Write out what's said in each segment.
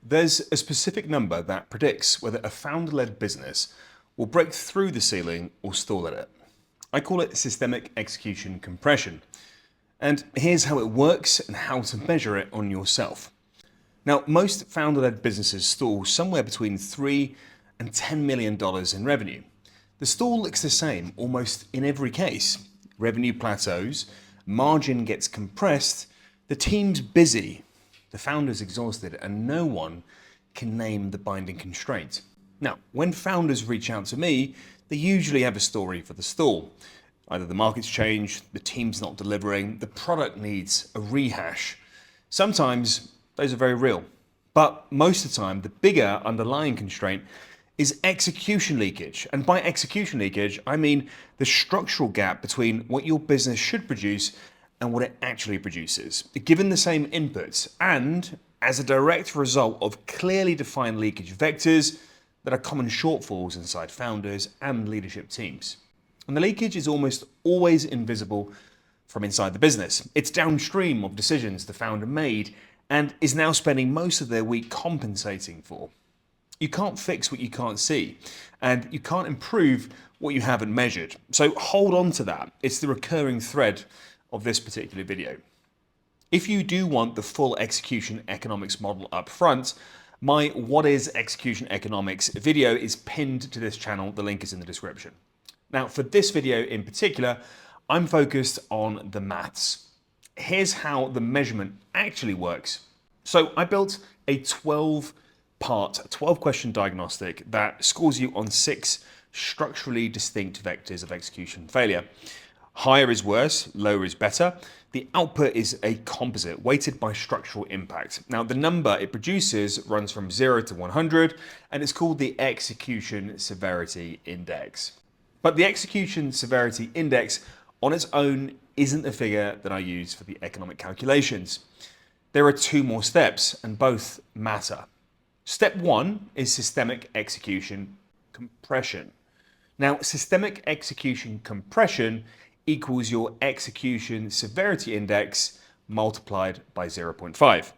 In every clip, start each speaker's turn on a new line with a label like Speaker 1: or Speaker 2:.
Speaker 1: There's a specific number that predicts whether a founder-led business will break through the ceiling or stall at it. I call it systemic execution compression. And here's how it works and how to measure it on yourself. Now, most founder-led businesses stall somewhere between $3 and $10 million in revenue. The stall looks the same almost in every case. Revenue plateaus, margin gets compressed, the team's busy, the founder's exhausted, and no one can name the binding constraint. Now, when founders reach out to me, they usually have a story for the stall. Either the market's changed, the team's not delivering, the product needs a rehash. Sometimes those are very real, but most of the time the bigger underlying constraint is execution leakage. And by execution leakage, I mean the structural gap between what your business should produce and what it actually produces, given the same inputs and as a direct result of clearly defined leakage vectors that are common shortfalls inside founders and leadership teams. And the leakage is almost always invisible from inside the business. It's downstream of decisions the founder made and is now spending most of their week compensating for. You can't fix what you can't see, and you can't improve what you haven't measured. So hold on to that. It's the recurring thread of this particular video. If you do want the full execution economics model up front, my What is Execution Economics video is pinned to this channel. The link is in the description. Now, for this video in particular, I'm focused on the maths. Here's how the measurement actually works. So I built a 12-question diagnostic that scores you on 6 structurally distinct vectors of execution failure. Higher is worse, lower is better. The output is a composite weighted by structural impact. Now, the number it produces runs from 0 to 100, and it's called the Execution Severity Index. But the Execution Severity Index on its own isn't the figure that I use for the economic calculations. There are 2 more steps, and both matter. Step 1 is systemic execution compression. Now, systemic execution compression equals your execution severity index multiplied by 0.5.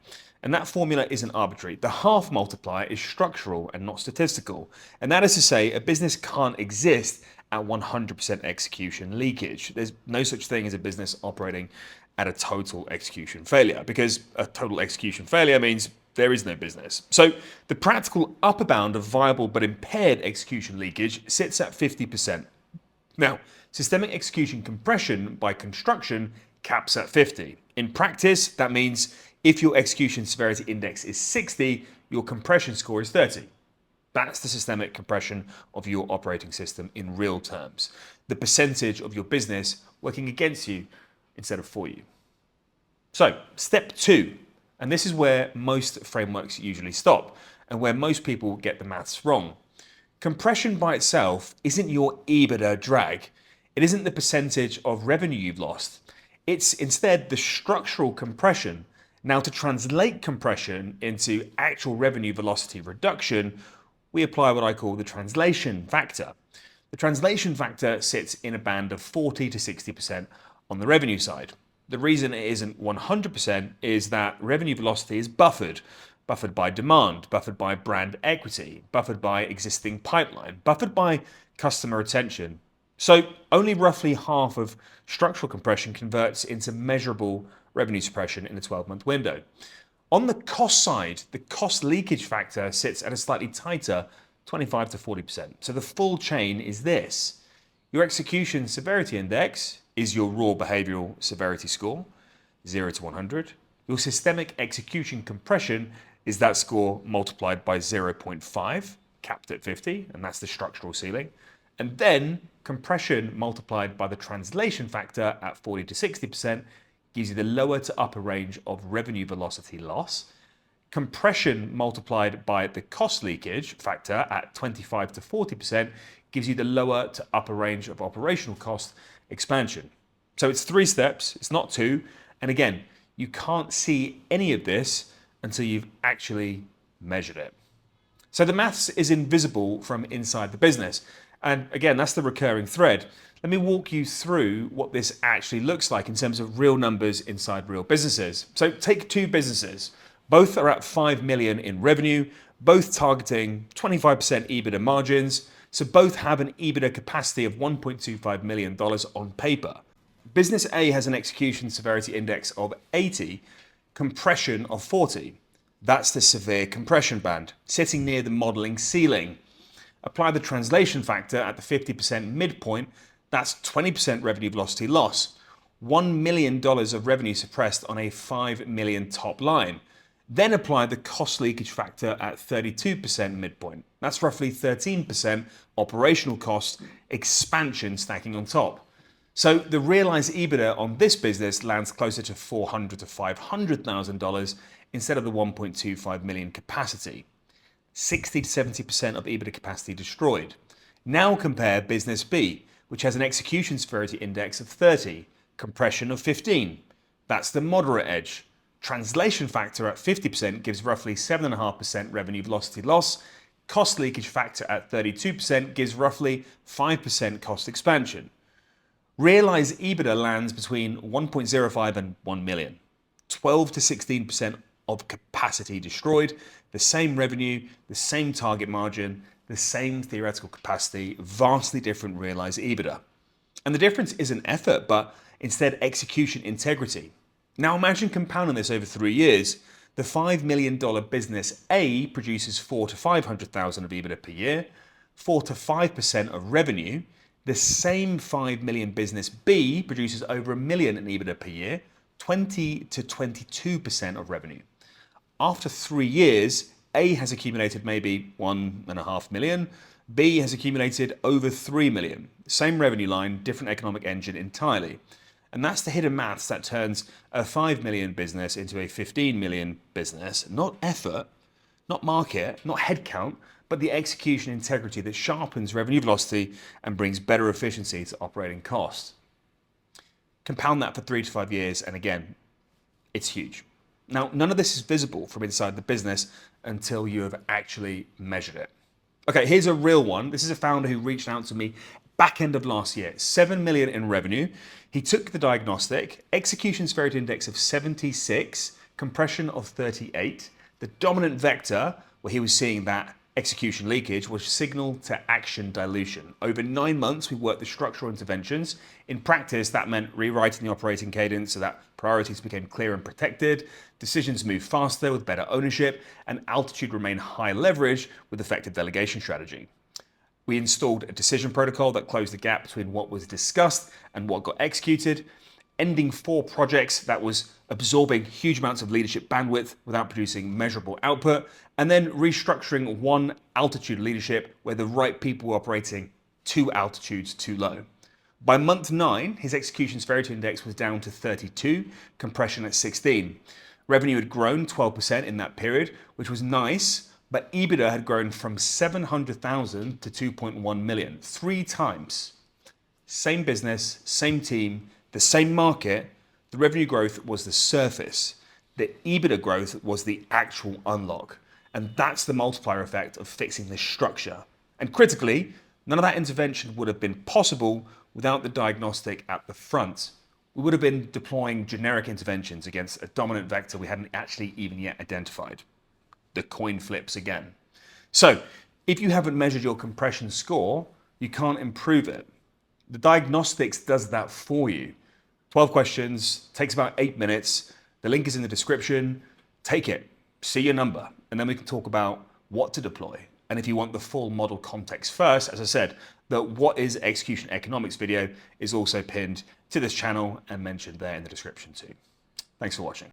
Speaker 1: And that formula isn't arbitrary. The half multiplier is structural and not statistical. And that is to say, a business can't exist at 100% execution leakage. There's no such thing as a business operating at a total execution failure, because a total execution failure means there is no business. So the practical upper bound of viable but impaired execution leakage sits at 50%. Now, systemic execution compression by construction caps at 50. In practice, that means if your execution severity index is 60, your compression score is 30. That's the systemic compression of your operating system in real terms. The percentage of your business working against you instead of for you. So, step 2, and this is where most frameworks usually stop and where most people get the maths wrong. Compression by itself isn't your EBITDA drag. It isn't the percentage of revenue you've lost. It's instead the structural compression. Now, to translate compression into actual revenue velocity reduction, we apply what I call the translation factor. The translation factor sits in a band of 40 to 60% on the revenue side. The reason it isn't 100% is that revenue velocity is buffered by demand, buffered by brand equity, buffered by existing pipeline, buffered by customer retention. So only roughly half of structural compression converts into measurable revenue suppression in a 12-month window. On the cost side, the cost leakage factor sits at a slightly tighter 25 to 40%. So the full chain is this. Your execution severity index is your raw behavioral severity score, 0 to 100. Your systemic execution compression is that score multiplied by 0.5, capped at 50, and that's the structural ceiling. And then compression multiplied by the translation factor at 40 to 60% gives you the lower to upper range of revenue velocity loss. Compression multiplied by the cost leakage factor at 25 to 40% gives you the lower to upper range of operational cost expansion. So it's 3 steps, it's not 2. And again, you can't see any of this until you've actually measured it. So the maths is invisible from inside the business. And again, that's the recurring thread. Let me walk you through what this actually looks like in terms of real numbers inside real businesses. So take 2 businesses. Both are at 5 million in revenue, both targeting 25% EBITDA margins, so both have an EBITDA capacity of $1.25 million on paper. Business A has an execution severity index of 80, compression of 40. That's the severe compression band, sitting near the modeling ceiling. Apply the translation factor at the 50% midpoint, that's 20% revenue velocity loss. $1 million of revenue suppressed on a 5 million top line. Then apply the cost leakage factor at 32% midpoint. That's roughly 13% operational cost expansion stacking on top. So the realized EBITDA on this business lands closer to $400,000 to $500,000 instead of the 1.25 million capacity. 60 to 70% of EBITDA capacity destroyed. Now compare business B, which has an execution severity index of 30, compression of 15. That's the moderate edge. Translation factor at 50% gives roughly 7.5% revenue velocity loss. Cost leakage factor at 32% gives roughly 5% cost expansion. Realized EBITDA lands between 1.05 and 1 million. 12 to 16% of capacity destroyed, the same revenue, the same target margin, the same theoretical capacity, vastly different realized EBITDA. And the difference isn't effort, but instead execution integrity. Now imagine compounding this over 3 years. The $5 million business A produces 400,000 to 500,000 of EBITDA per year, 4 to 5% of revenue. The same 5 million business B produces over $1 million in EBITDA per year, 20 to 22% of revenue. After 3 years, A has accumulated maybe 1.5 million, B has accumulated over 3 million. Same revenue line, different economic engine entirely. And that's the hidden maths that turns a 5 million business into a 15 million business. Not effort, not market, not headcount, but the execution integrity that sharpens revenue velocity and brings better efficiency to operating costs. Compound that for 3 to 5 years, and again, it's huge. Now, none of this is visible from inside the business until you have actually measured it. Okay, here's a real one. This is a founder who reached out to me back end of last year, 7 million in revenue. He took the diagnostic, execution severity index of 76, compression of 38. The dominant vector, where he was seeing that execution leakage, was signal to action dilution. Over 9 months, we worked the structural interventions. In practice, that meant rewriting the operating cadence so that priorities became clear and protected, decisions moved faster with better ownership, and altitude remained high leverage with effective delegation strategy. We installed a decision protocol that closed the gap between what was discussed and what got executed, ending 4 projects that was absorbing huge amounts of leadership bandwidth without producing measurable output, and then restructuring 1 altitude leadership where the right people were operating 2 altitudes too low. By month 9, his execution severity index was down to 32, compression at 16. Revenue had grown 12% in that period, which was nice, but EBITDA had grown from 700,000 to 2.1 million, 3 times. Same business, same team, the same market. The revenue growth was the surface. The EBITDA growth was the actual unlock. And that's the multiplier effect of fixing this structure. And critically, none of that intervention would have been possible without the diagnostic at the front. We would have been deploying generic interventions against a dominant vector we hadn't actually even yet identified. The coin flips again. So if you haven't measured your compression score, you can't improve it. The diagnostics does that for you. 12 questions, takes about 8 minutes. The link is in the description. Take it, see your number, and then we can talk about what to deploy. And if you want the full model context first, as I said, the What is Execution Economics video is also pinned to this channel and mentioned there in the description too. Thanks for watching.